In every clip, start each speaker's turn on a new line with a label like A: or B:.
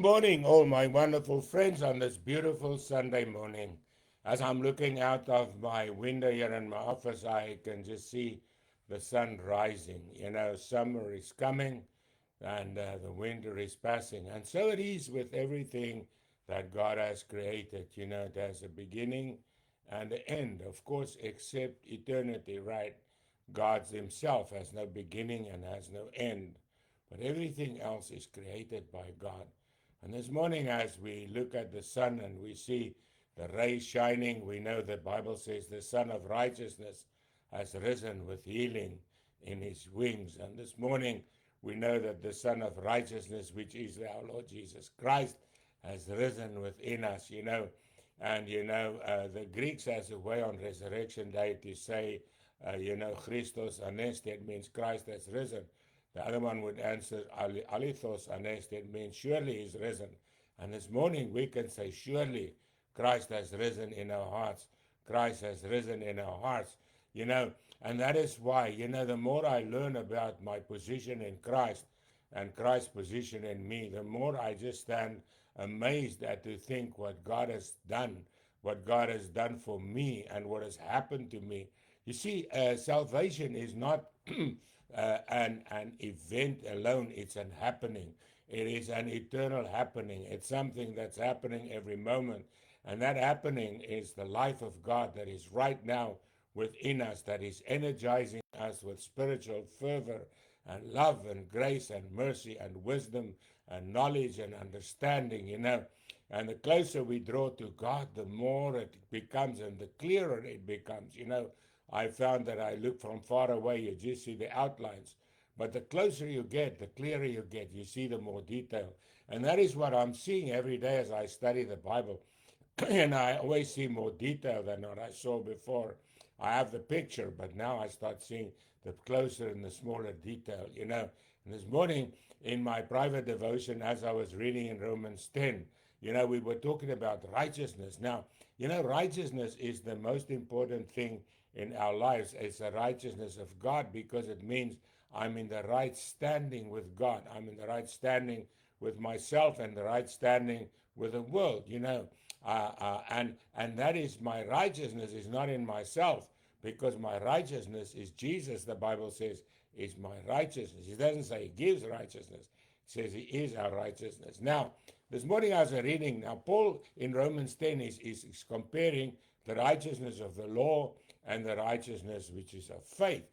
A: Morning, all my wonderful friends, on this beautiful Sunday morning. As I'm looking out of my window here in my office, I can just see the sun rising. Summer is coming and the winter is passing. And so it is with everything that God has created. It has a beginning and an end, of course, except eternity, right? God Himself has no beginning and has no end. But everything else is created by God. And this morning, as we look at the sun and we see the rays shining, we know the Bible says the Son of Righteousness has risen with healing in his wings. And this morning, we know that the Son of Righteousness, which is our Lord Jesus Christ, has risen within us, And, the Greeks has a way on Resurrection Day to say, Christos Anesti, means Christ has risen. The other one would answer, Alithos Anesti, means surely he's risen. And this morning we can say, surely Christ has risen in our hearts. Christ has risen in our hearts, and that is why, the more I learn about my position in Christ and Christ's position in me, the more I just stand amazed at to think what God has done for me and what has happened to me. You see, salvation is not an event alone, it's an happening. It is an eternal happening. It's something that's happening every moment. And that happening is the life of God that is right now within us, that is energizing us with spiritual fervor and love and grace and mercy and wisdom and knowledge and understanding, And the closer we draw to God, the more it becomes and the clearer it becomes, I found that I look from far away, you just see the outlines. But the closer you get, the clearer you get, you see the more detail. And that is what I'm seeing every day as I study the Bible. And I always see more detail than what I saw before. I have the picture, but now I start seeing the closer and the smaller detail, And this morning in my private devotion, as I was reading in Romans 10, we were talking about righteousness. Now, righteousness is the most important thing in our lives. It's the righteousness of God because it means I'm in the right standing with God. I'm in the right standing with myself and the right standing with the world, and that is my righteousness is not in myself because my righteousness is Jesus. The Bible says is my righteousness. It doesn't say He gives righteousness. It says He is our righteousness. Now, this morning I was reading. Now, Paul in Romans 10 is comparing the righteousness of the law and the righteousness which is of faith.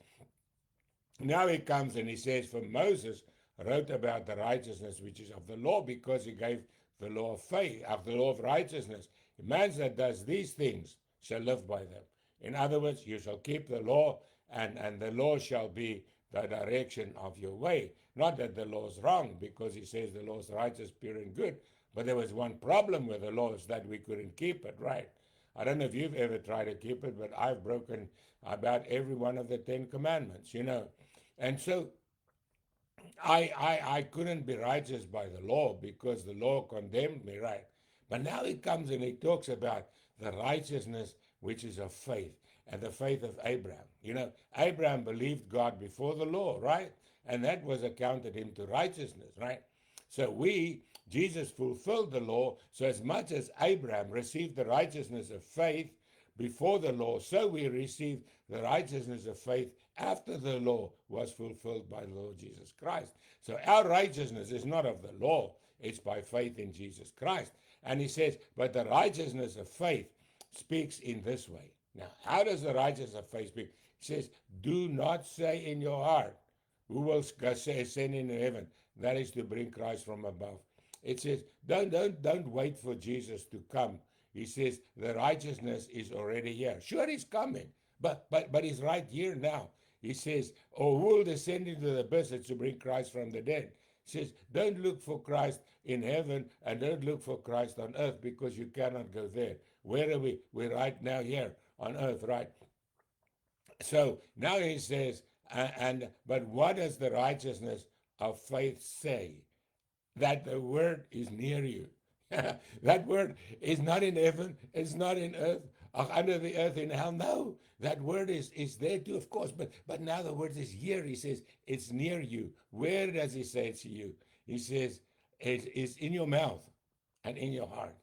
A: Now he comes and he says, for Moses wrote about the righteousness which is of the law because he gave the law of faith, of the law of righteousness. A man that does these things shall live by them. In other words, you shall keep the law, and the law shall be the direction of your way. Not that the law is wrong, because he says the law is righteous, pure, and good. But there was one problem with the law, is that we couldn't keep it, right? I don't know if you've ever tried to keep it, but I've broken about every one of the 10 commandments, And so I couldn't be righteous by the law because the law condemned me, right? But now he comes and he talks about the righteousness which is of faith and the faith of Abraham. Abraham believed God before the law, right? And that was accounted him to righteousness, right? So Jesus fulfilled the law. So as much as Abraham received the righteousness of faith before the law, so we receive the righteousness of faith after the law was fulfilled by the Lord Jesus Christ. So our righteousness is not of the law, it's by faith in Jesus Christ. And he says, but the righteousness of faith speaks in this way. Now, how does the righteousness of faith speak? He says, do not say in your heart, who will ascend into heaven? That is to bring Christ from above. It says, don't wait for Jesus to come. He says the righteousness is already here. Sure, he's coming, but he's right here now. He says, or who will descend into the abyss to bring Christ from the dead? He says, don't look for Christ in heaven and don't look for Christ on earth because you cannot go there. Where are we? We're right now here on earth, right? So now he says, but what does the righteousness of faith say? That the word is near you. That word is not in heaven, it's not in earth, or under the earth in hell. No, that word is there too, of course, but now the word is here. He says it's near you. Where does he say it's you? He says is in your mouth and in your heart.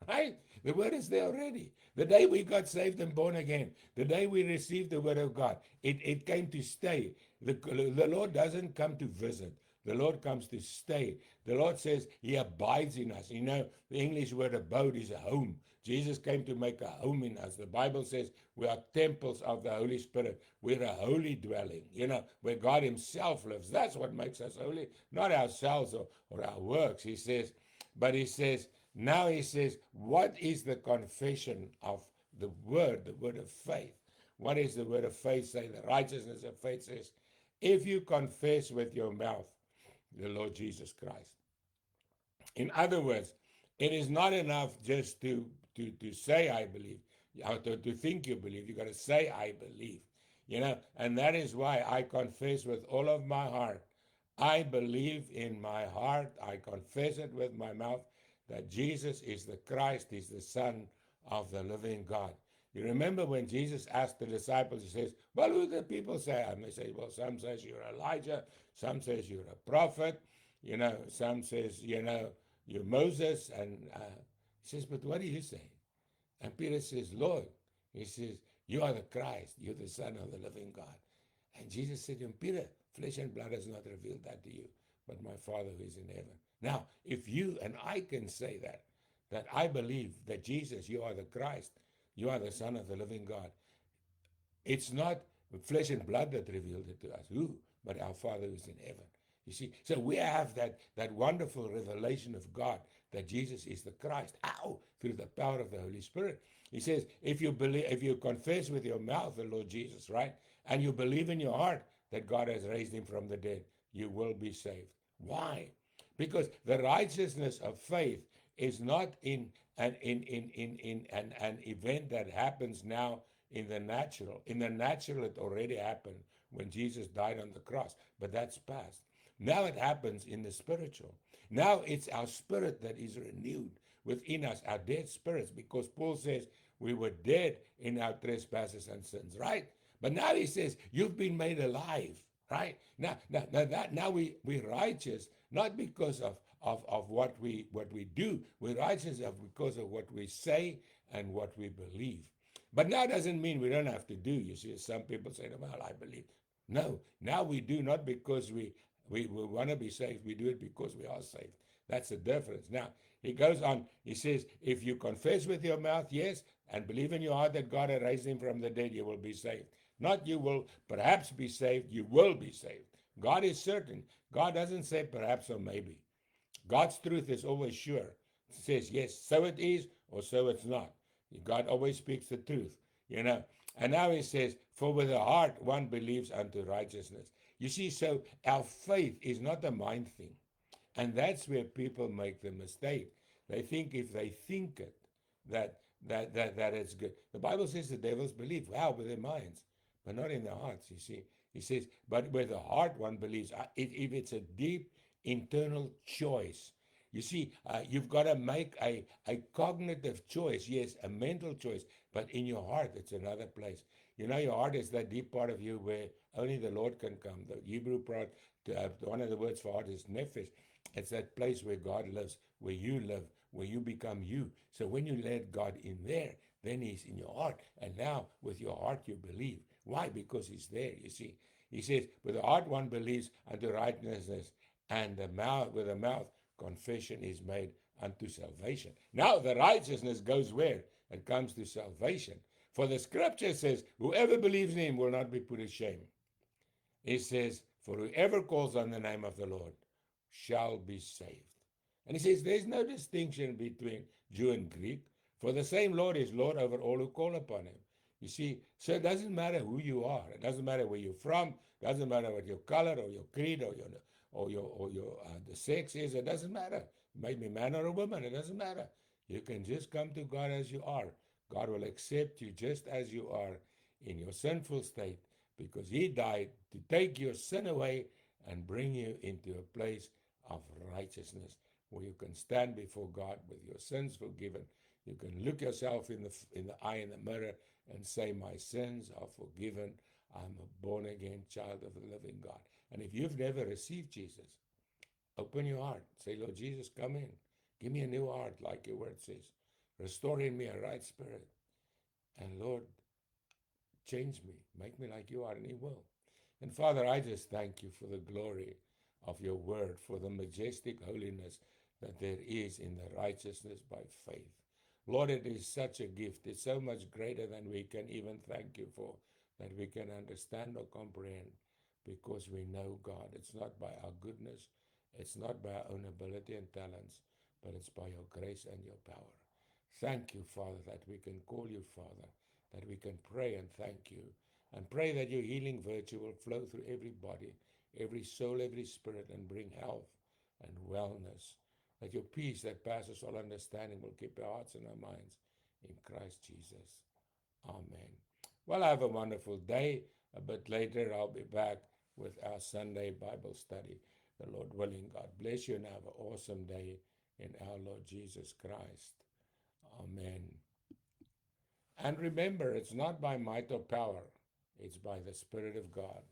A: Right? The word is there already. The day we got saved and born again, the day we received the word of God, it came to stay. The Lord doesn't come to visit. The Lord comes to stay. The Lord says he abides in us. You know, the English word abode is a home. Jesus came to make a home in us. The Bible says we are temples of the Holy Spirit. We're a holy dwelling, you know, where God himself lives. That's what makes us holy, not ourselves or our works. He says, but he says, now he says, what is the confession of the word of faith? What is the word of faith say? The righteousness of faith says, if you confess with your mouth the Lord Jesus Christ. In other words, it is not enough just to say I believe, or to think you believe. You got to say I believe, you know, and that is why I confess with all of my heart. I believe in my heart. I confess it with my mouth that Jesus is the Christ, is the Son of the living God. You remember when Jesus asked the disciples, he says, well, who do the people say? And they say, well, some says you're Elijah, some says you're a prophet, you know, some says, you know, you're Moses. And he says, but what do you say? And Peter says, Lord, he says, you are the Christ, you're the Son of the living God. And Jesus said to him, Peter, flesh and blood has not revealed that to you, but my Father who is in heaven. Now, if you and I can say that I believe that Jesus, you are the Christ, you are the Son of the living God, it's not flesh and blood that revealed it to us. Who? But our Father who is in heaven. You see, so we have that wonderful revelation of God that Jesus is the Christ. How? Through the power of the Holy Spirit. He says, if you believe, if you confess with your mouth the Lord Jesus, right, and you believe in your heart that God has raised him from the dead, you will be saved. Why? Because the righteousness of faith is not in an event that happens now in the natural. In the natural, it already happened when Jesus died on the cross, but that's past. Now it happens in the spiritual. Now it's our spirit that is renewed within us, our dead spirits, because Paul says we were dead in our trespasses and sins, right? But now he says you've been made alive, right? Now we're righteous, not because of what we do. We're righteous because of what we say and what we believe. But now doesn't mean we don't have to do. You see, some people say, well, I believe. No, now we do not because we want to be saved. We do it because we are saved. That's the difference. Now, he goes on, he says, if you confess with your mouth, yes, and believe in your heart that God has raised him from the dead, you will be saved. Not you will perhaps be saved, you will be saved. God is certain. God doesn't say perhaps or maybe. God's truth is always sure. It says, yes, so it is, or so it's not. God always speaks the truth, you know. And now he says, for with the heart one believes unto righteousness. You see, so our faith is not a mind thing. And that's where people make the mistake. They think if they think it, that it's good. The Bible says the devils believe, wow, with their minds, but not in their hearts, you see. He says, but with the heart one believes. If it's a deep internal choice, you see, you've got to make a cognitive choice, yes, a mental choice, but in your heart, it's another place. You know, your heart is that deep part of you where only the Lord can come. The Hebrew part, one of the words for heart is nephesh. It's that place where God lives, where you live, where you become you. So when you let God in there, then he's in your heart. And now with your heart you believe. Why? Because he's there, you see. He says, with the heart one believes unto righteousness, and the mouth with the mouth confession is made unto salvation. Now the righteousness goes where? It comes to salvation. For the scripture says, whoever believes in him will not be put to shame. It says, for whoever calls on the name of the Lord shall be saved. And he says, there's no distinction between Jew and Greek, for the same Lord is Lord over all who call upon him. You see, so it doesn't matter who you are. It doesn't matter where you're from. It doesn't matter what your color or your creed or your the sex is. It doesn't matter. You might be a man or a woman. It doesn't matter. You can just come to God as you are. God will accept you just as you are in your sinful state, because he died to take your sin away and bring you into a place of righteousness where you can stand before God with your sins forgiven. You can look yourself in the eye in the mirror and say, my sins are forgiven. I'm a born again child of the living God. And if you've never received Jesus, Open your heart. Say, Lord Jesus, come in. Give me a new heart, like your word says. Restore in me a right spirit. And Lord, change me. Make me like you are, and He will. And Father, I just thank you for the glory of your word, for the majestic holiness that there is in the righteousness by faith. Lord, it is such a gift. It's so much greater than we can even thank you for, that we can understand or comprehend, because we know God. It's not by our goodness, it's not by our own ability and talents, but it's by your grace and your power. Thank you, Father, that we can call you Father, that we can pray and thank you, and pray that your healing virtue will flow through every body, every soul, every spirit, and bring health and wellness. That your peace that passes all understanding will keep our hearts and our minds in Christ Jesus. Amen. Well, have a wonderful day. A bit later, I'll be back with our Sunday Bible study. The Lord willing, God bless you and have an awesome day in our Lord Jesus Christ. Amen. And remember, it's not by might or power, it's by the Spirit of God.